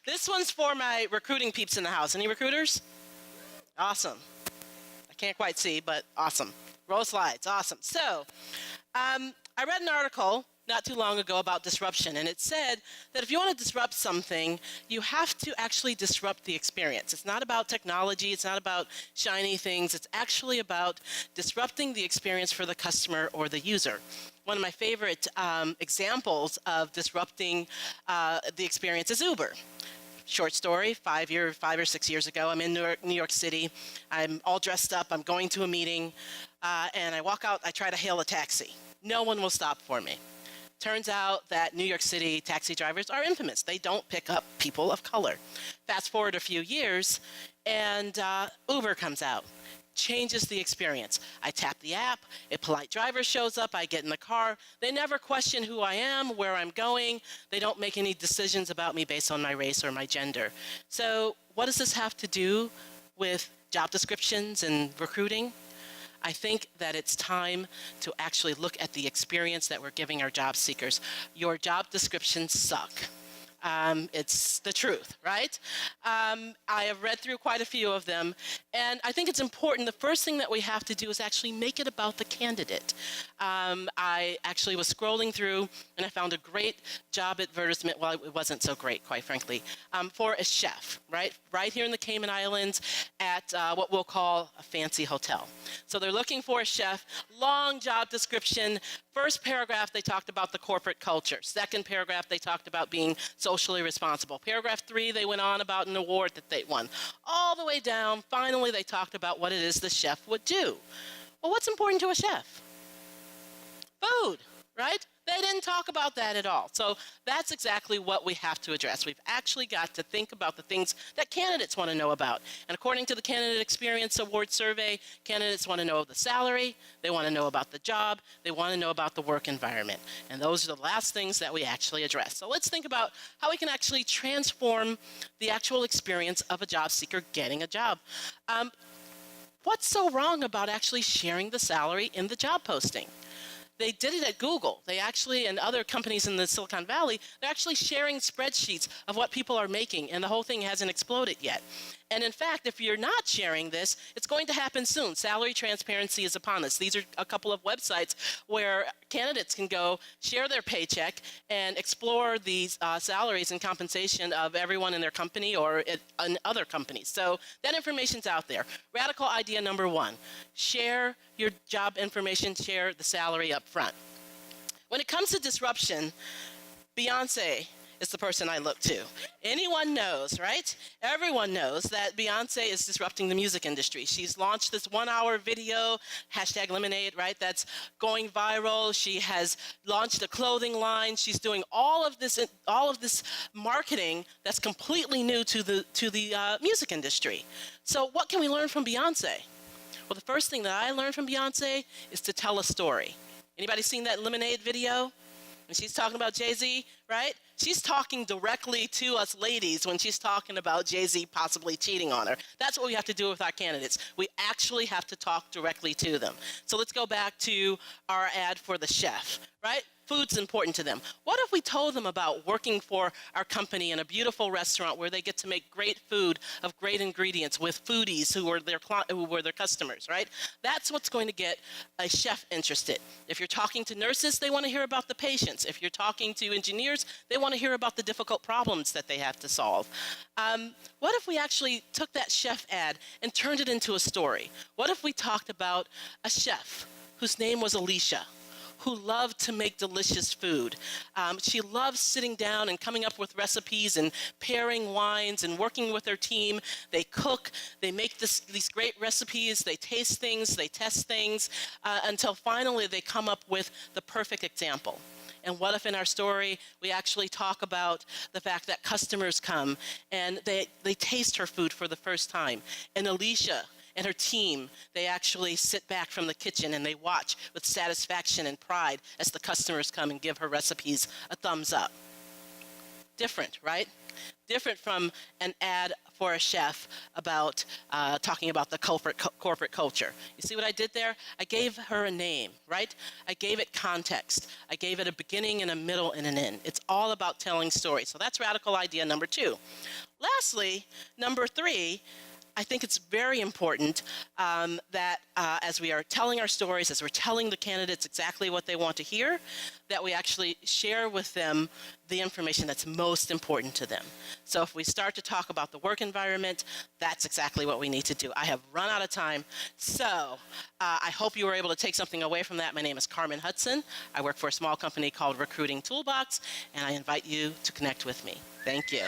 This one's for my recruiting peeps in the house. Any recruiters? Awesome. I can't quite see, but awesome. Roll slides. Awesome. So, I read an article not too long ago about disruption, and it said that if you want to disrupt something, you have to actually disrupt the experience. It's not about technology, it's not about shiny things, it's actually about disrupting the experience for the customer or the user. One of my favorite examples of disrupting the experience is Uber. Short story, 5 or 6 years ago, I'm in New York City, I'm all dressed up, I'm going to a meeting, and I walk out, I try to hail a taxi. No one will stop for me. Turns out that New York City taxi drivers are infamous. They don't pick up people of color. Fast forward a few years, and Uber comes out. Changes the experience. I tap the app, a polite driver shows up, I get in the car. They never question who I am, where I'm going. They don't make any decisions about me based on my race or my gender. So what does this have to do with job descriptions and recruiting? I think that it's time to actually look at the experience that we're giving our job seekers. Your job descriptions suck. It's the truth, right? I have read through quite a few of them, and I think it's important. The first thing that we have to do is actually make it about the candidate. I actually was scrolling through, and I found a great job advertisement. Well, it wasn't so great, quite frankly, for a chef, right here in the Cayman Islands at what we'll call a fancy hotel. So they're looking for a chef, long job description. First paragraph, they talked about the corporate culture. Second paragraph, they talked about being socially responsible. Paragraph 3, they went on about an award that they won. All the way down, finally, they talked about what it is the chef would do. Well, what's important to a chef? Food, right? They didn't talk about that at all. So that's exactly what we have to address. We've actually got to think about the things that candidates want to know about. And according to the Candidate Experience Award Survey, candidates want to know the salary, they want to know about the job, they want to know about the work environment. And those are the last things that we actually address. So let's think about how we can actually transform the actual experience of a job seeker getting a job. What's so wrong about actually sharing the salary in the job posting? They did it at Google. They actually, and other companies in the Silicon Valley, they're actually sharing spreadsheets of what people are making, and the whole thing hasn't exploded yet. And in fact, if you're not sharing this, it's going to happen soon. Salary transparency is upon us. These are a couple of websites where candidates can go share their paycheck and explore these salaries and compensation of everyone in their company or in other companies. So that information's out there. Radical idea number 1, share your job information, share the salary up front. When it comes to disruption, Beyonce is the person I look to. Anyone knows, right? Everyone knows that Beyonce is disrupting the music industry. She's launched this 1-hour video, #Lemonade, right? That's going viral. She has launched a clothing line. She's doing all of this marketing that's completely new to the music industry. So what can we learn from Beyonce? Well, the first thing that I learned from Beyonce is to tell a story. Anybody seen that Lemonade video? And she's talking about Jay-Z, right? She's talking directly to us ladies when she's talking about Jay-Z possibly cheating on her. That's what we have to do with our candidates. We actually have to talk directly to them. So let's go back to our ad for the chef, right? Food's important to them. What if we told them about working for our company in a beautiful restaurant where they get to make great food of great ingredients with foodies who were their customers, right? That's what's going to get a chef interested. If you're talking to nurses, they want to hear about the patients. If you're talking to engineers, they want to hear about the difficult problems that they have to solve. What if we actually took that chef ad and turned it into a story? What if we talked about a chef whose name was Alicia, who loved to make delicious food. She loves sitting down and coming up with recipes and pairing wines and working with her team. They cook, they make these great recipes, they taste things, they test things, until finally they come up with the perfect example. And what if in our story we actually talk about the fact that customers come and they taste her food for the first time. And Alicia and her team, they actually sit back from the kitchen and they watch with satisfaction and pride as the customers come and give her recipes a thumbs up. Different, right? Different from an ad for a chef about talking about the corporate culture. You see what I did there? I gave her a name, right? I gave it context. I gave it a beginning and a middle and an end. It's all about telling stories. So that's radical idea number 2. lastly, number 3, I think it's very important that as we are telling our stories, as we're telling the candidates exactly what they want to hear, that we actually share with them the information that's most important to them. So if we start to talk about the work environment, that's exactly what we need to do. I have run out of time, so I hope you were able to take something away from that. My name is Carmen Hudson. I work for a small company called Recruiting Toolbox, and I invite you to connect with me. Thank you.